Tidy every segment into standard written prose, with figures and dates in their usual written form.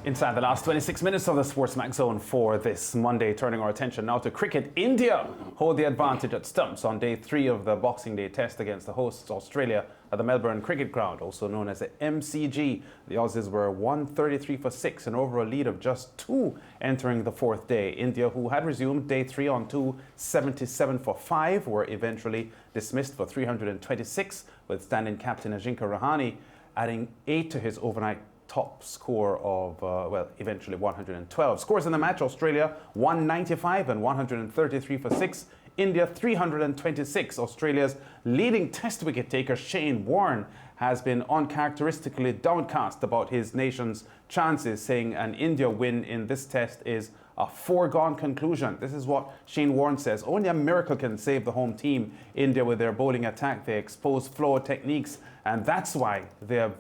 Inside the last 26 minutes of the SportsMax zone for this Monday, turning our attention now to cricket. India hold the advantage at stumps on day 3 of the Boxing Day test against the hosts Australia at the Melbourne Cricket Ground, also known as the MCG. The Aussies were 133 for 6, an overall lead of just 2 entering the 4th day. India, who had resumed day 3 on 277 for 5, were eventually dismissed for 326, with standing captain Ajinkya Rahane adding 8 to his overnight top score of, eventually 112. Scores in the match: Australia 195 and 133 for 6. India 326. Australia's leading test wicket taker Shane Warne has been uncharacteristically downcast about his nation's chances, saying an India win in this test is a foregone conclusion. This is what Shane Warne says. Only a miracle can save the home team. India, with their bowling attack, they expose flawed techniques, and that's why they have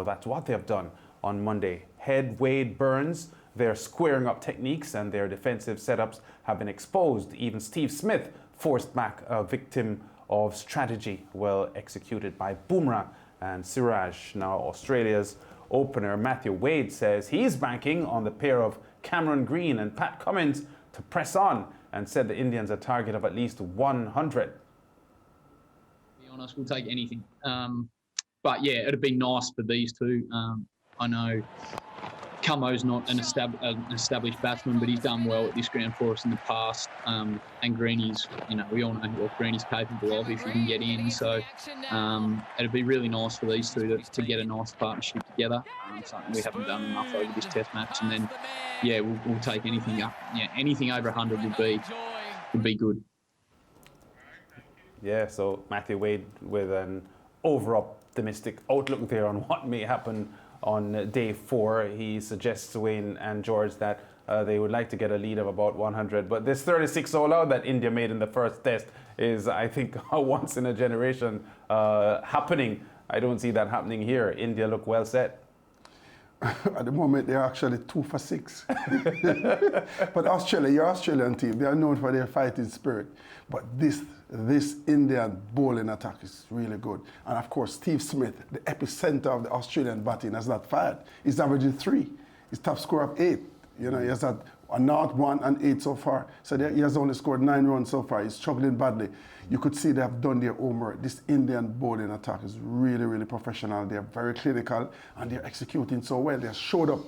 that's what they have done on Monday. Head Wade Burns, their squaring up techniques and their defensive setups have been exposed. Even Steve Smith forced back a victim of strategy well executed by Bumrah and Siraj. Now Australia's opener Matthew Wade says he's banking on the pair of Cameron Green and Pat Cummins to press on, and said the Indians a target of at least 100. To be honest, we'll take anything. But yeah, it'd be nice for these two. I know Cummo's not an established batsman, but he's done well at this ground for us in the past. And Greeny's, we all know what Greeny's capable of if he can get in. So it'd be really nice for these two to get a nice partnership together. Something we haven't done enough over this test match. And then, yeah, we'll take anything up. Yeah, anything over 100 would be good. Yeah, so Matthew Wade with an over-optimistic outlook there on what may happen on day 4. He suggests to Wayne and George that they would like to get a lead of about 100. But this 36 all out that India made in the first test is, I think, a once in a generation happening. I don't see that happening here. India look well set. At the moment, they're actually 2 for 6. But Australia, your Australian team, they are known for their fighting spirit. But this Indian bowling attack is really good. And of course, Steve Smith, the epicenter of the Australian batting, has not fired. He's averaging 3. His top score of 8. He has had a 0, 1, and 8 so far. So he has only scored 9 runs so far. He's struggling badly. You could see they have done their homework. This Indian bowling attack is really, really professional. They're very clinical and they're executing so well. They showed up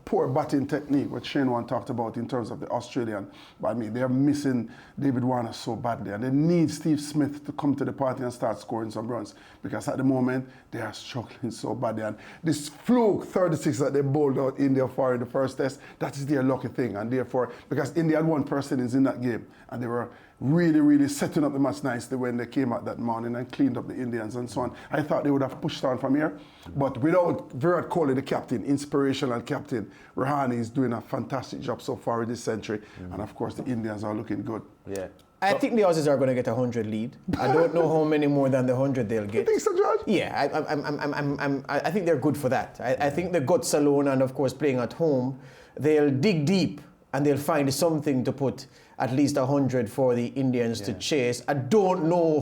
poor batting technique, what Shane Warne talked about in terms of the Australian. But I mean, they're missing David Warner so badly, and they need Steve Smith to come to the party and start scoring some runs, because at the moment they are struggling so badly. And this fluke 36 that they bowled out India for in the first test, that is their lucky thing. And therefore, because India had 1 person in that game, and they were really, really setting up the match nicely when they came out that morning and cleaned up the Indians and so on. I thought they would have pushed on from here, but without Virat Kohli, the captain, inspirational captain, Rahane is doing a fantastic job so far in this century, and of course the Indians are looking good. Yeah. I think the Aussies are going to get a 100 lead. I don't know how many more than the 100 they'll get. You think so, George? Yeah, I think they're good for that. I think the guts alone, and of course playing at home, they'll dig deep and they'll find something to put at least 100 for the Indians to chase. I don't know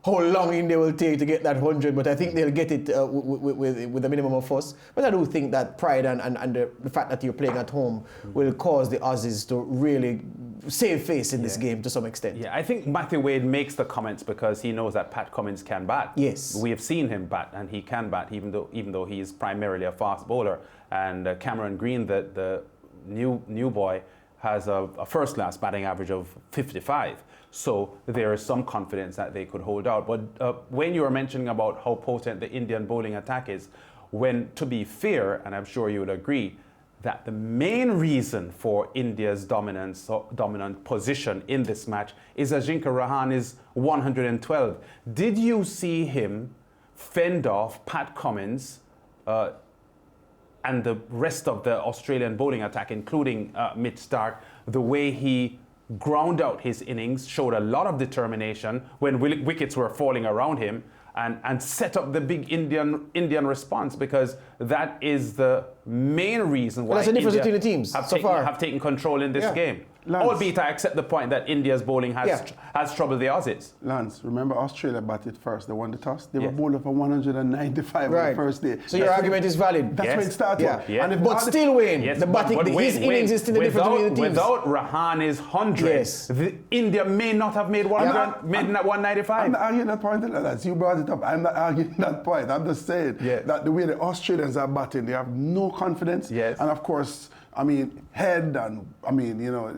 how long India will take to get that 100, but I think they'll get it with a minimum of fuss. But I do think that pride and the fact that you're playing at home will cause the Aussies to really save face in this game to some extent. Yeah, I think Matthew Wade makes the comments because he knows that Pat Cummins can bat. Yes. We have seen him bat, and he can bat, even though he is primarily a fast bowler. And Cameron Green, the new boy, has a first-class batting average of 55. So there is some confidence that they could hold out. But when you were mentioning about how potent the Indian bowling attack is, when, to be fair, and I'm sure you would agree, that the main reason for India's dominant position in this match is Ajinkya Rahane's 112. Did you see him fend off Pat Cummins and the rest of the Australian bowling attack, including Mitch Starc? The way he ground out his innings showed a lot of determination when wickets were falling around him, and set up the big Indian response, because that is the main reason why that's the difference India between the teams have taken control in this game. Lance. Albeit I accept the point that India's bowling has troubled the Aussies. Lance, remember Australia batted first. They won the toss. They were Yes. bowling for 195 on the first day. So your argument is valid. That's where it started. Yeah. Yeah. And if But still, Wayne, Yes, the batting, his innings is still the difference between the teams. Without Rahani's 100, Yes. India may not have made 195. I'm not arguing that point, Lance. You brought it up. I'm not arguing that point. I'm just saying that the way the Australians are batting, they have no confidence. Yes. And of course, I mean, Head and, I mean, you know,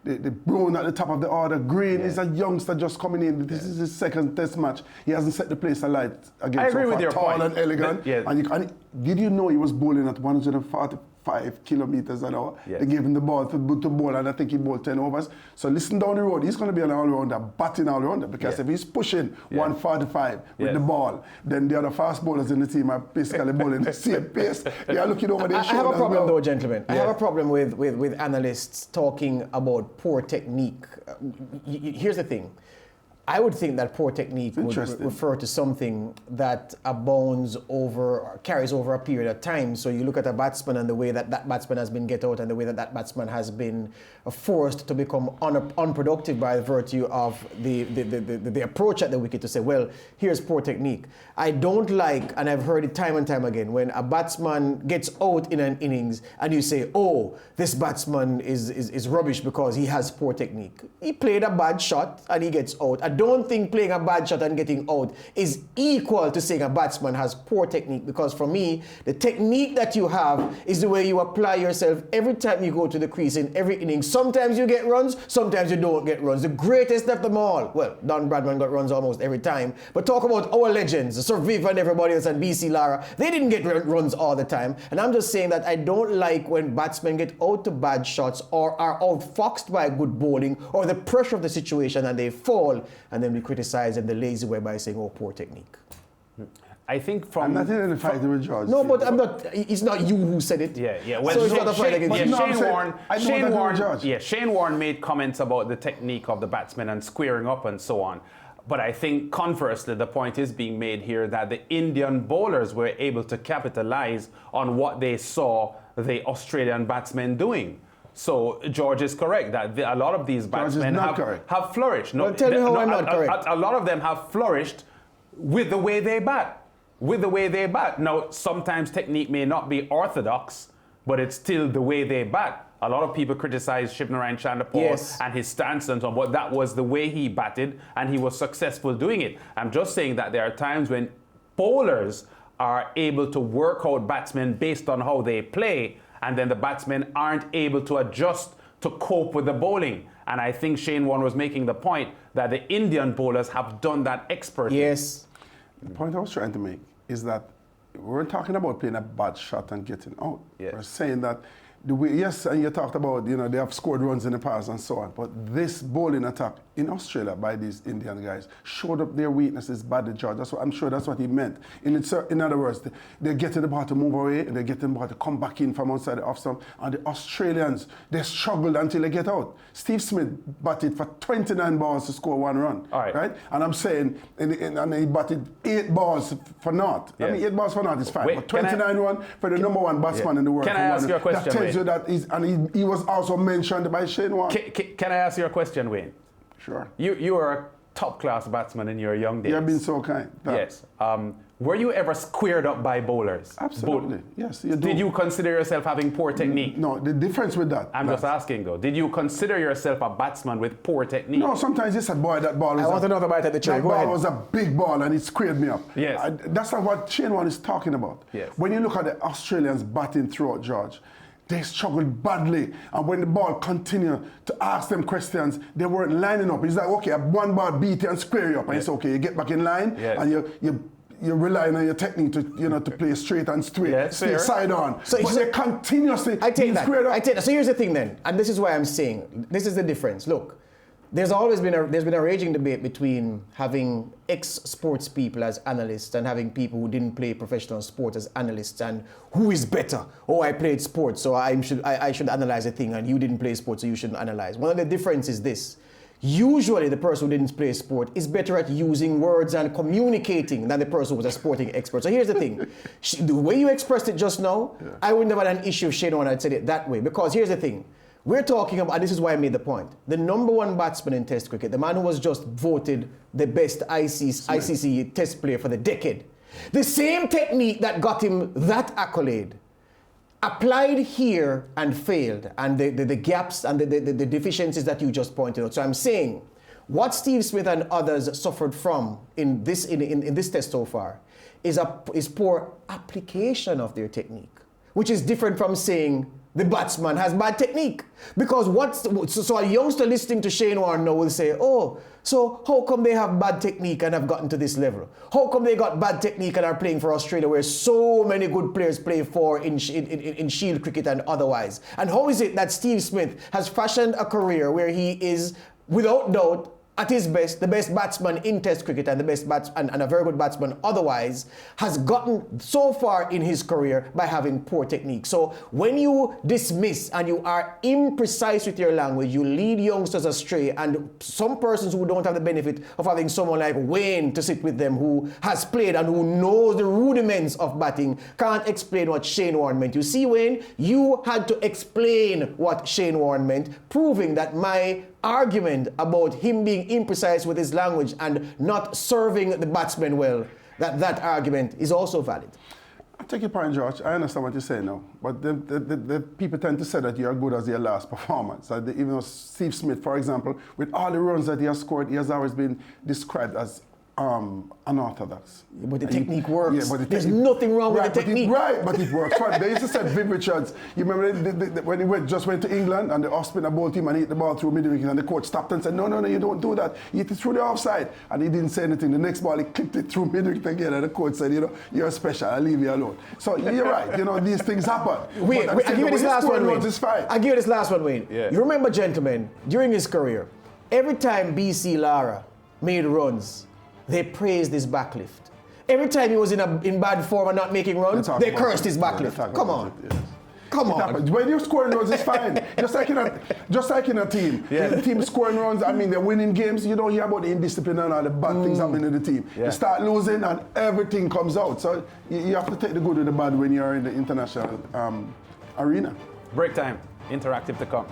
the Brown at the top of the order. Green is a youngster just coming in. This is his second test match. He hasn't set the place alight again. I agree with your tall point. and elegant. And did you know he was bowling at 145 kilometers an hour? Yes. They gave him the ball to bowl, and I think he bowled 10 overs. So listen down the road, he's going to be an all-rounder, batting all-rounder, because if he's pushing 145 with the ball, then the other fast bowlers in the team are basically bowling the same pace. They are looking over their I shoulders. have a problem now. though, gentlemen. I have a problem with analysts talking about poor technique. Here's the thing. I would think that poor technique would refer to something that abounds over, or carries over a period of time. So you look at a batsman and the way that that batsman has been get out and the way that that batsman has been forced to become unproductive by virtue of the approach at the wicket to say, well, here's poor technique. I don't like, and I've heard it time and time again, when a batsman gets out in an innings and you say, oh, this batsman is rubbish because he has poor technique. He played a bad shot and he gets out. I don't think playing a bad shot and getting out is equal to saying a batsman has poor technique, because for me, the technique that you have is the way you apply yourself every time you go to the crease in every inning. Sometimes you get runs, sometimes you don't get runs. The greatest of them all, well, Don Bradman got runs almost every time, but talk about our legends, Sir Viv and everybody else and BC Lara, they didn't get runs all the time. And I'm just saying that I don't like when batsmen get out to bad shots or are outfoxed by good bowling or the pressure of the situation and they fall, and then we criticize them the lazy way by saying, oh, poor technique. I think from... I'm not in any fight with George. No, but I'm not. It's not you who said it. Yeah. Well, so it's not a fight against you. Shane Warne made comments about the technique of the batsmen and squaring up and so on. But I think conversely, the point is being made here that the Indian bowlers were able to capitalize on what they saw the Australian batsmen doing. So George is correct that a lot of these batsmen have flourished. Well, tell me how I'm not correct. A lot of them have flourished with the way they bat. Now, sometimes technique may not be orthodox, but it's still the way they bat. A lot of people criticize Shivnarine Chanderpaul and his stance and so on, but that was the way he batted, and he was successful doing it. I'm just saying that there are times when bowlers are able to work out batsmen based on how they play, and then the batsmen aren't able to adjust to cope with the bowling. And I think Shane Warne was making the point that the Indian bowlers have done that expertly. Yes. The point I was trying to make is that we weren't talking about playing a bad shot and getting out. Yes. We're saying that the way, and you talked about, you know, they have scored runs in the past and so on, but this bowling attack in Australia by these Indian guys showed up their weaknesses by the judge. I'm sure that's what he meant. In other words, they're getting the ball to move away and they're getting the ball to come back in from outside the off stump, and the Australians, they struggled until they get out. Steve Smith batted for 29 balls to score 1 run, right? And I'm saying, and he batted 8 balls for naught. I mean, 8 balls for naught is fine, but 29 run for the number 1 batsman in the world. Can I ask you a question, that tells you that he was also mentioned by Shane Warne. Can I ask you a question, Wayne? Sure. You were a top-class batsman in your young days. You have been so kind. Yes. Were you ever squared up by bowlers? Absolutely. Yes, you do. Did you consider yourself having poor technique? No, the difference with that. I'm just asking though. Did you consider yourself a batsman with poor technique? No, sometimes you said, boy, that ball was... I want another bite at the cherry. That ball was a big ball and it squared me up. Yes. That's not what Shane Warne is talking about. Yes. When you look at the Australians batting throughout, George, they struggled badly, and when the ball continued to ask them questions, they weren't lining up. It's like, okay, one ball beat you and square you up, and it's okay. You get back in line, and you're relying on your technique to to play straight and straight, stay side on. So they continuously squared up. I take that. So here's the thing then, and this is why I'm saying this is the difference. Look, there's always been a raging debate between having ex-sports people as analysts and having people who didn't play professional sport as analysts, and who is better? Oh, I played sports, so I should analyze a thing, and you didn't play sports, so you shouldn't analyze. One of the differences is this. Usually the person who didn't play sport is better at using words and communicating than the person who was a sporting expert. So here's the thing. The way you expressed it just now, I wouldn't have had an issue if Shane Warne had said it that way, because here's the thing. We're talking about, and this is why I made the point, the number one batsman in Test cricket, the man who was just voted the best ICC Test player for the decade. The same technique that got him that accolade applied here and failed, and the gaps and the deficiencies that you just pointed out. So I'm saying, what Steve Smith and others suffered from in this test so far is poor application of their technique, which is different from saying the batsman has bad technique. Because so a youngster listening to Shane Warne now will say, oh, so how come they have bad technique and have gotten to this level? How come they got bad technique and are playing for Australia, where so many good players play for in Shield cricket and otherwise? And how is it that Steve Smith has fashioned a career where he is, without doubt, at his best, the best batsman in Test cricket and the best and a very good batsman otherwise, has gotten so far in his career by having poor technique. So when you dismiss and you are imprecise with your language, you lead youngsters astray, and some persons who don't have the benefit of having someone like Wayne to sit with them, who has played and who knows the rudiments of batting, can't explain what Shane Warne meant. You see, Wayne, you had to explain what Shane Warne meant, proving that my argument about him being imprecise with his language and not serving the batsmen well, that argument is also valid. I take your point, George. I understand what you're saying now. But the people tend to say that you're good as your last performance. Even though Steve Smith, for example, with all the runs that he has scored, he has always been described as unorthodox. But the technique works. Yeah, but there's nothing wrong with the technique. But it works. They used to say Viv Richards. You remember when he just went to England and the off-spinner bowled him and hit the ball through mid-wicket, and the coach stopped and said, no, you don't do that. You hit it through the offside. And he didn't say anything. The next ball, he clipped it through mid-wicket again, and the coach said, you're special, I'll leave you alone. So you're right. These things happen. Wait, I'll give you this last one, Wayne. I'll give you this last one, Wayne. Yeah. You remember, gentlemen, during his career, every time BC Lara made runs, they praised his backlift. Every time he was in bad form and not making runs, they cursed his backlift. Come on. Come on. When you're scoring runs, it's fine. Just like in a team. Yeah. The team scoring runs, they're winning games. You don't hear about the indiscipline and all the bad things happening in the team. Yeah. You start losing and everything comes out. So you have to take the good and the bad when you're in the international arena. Break time. Interactive to come.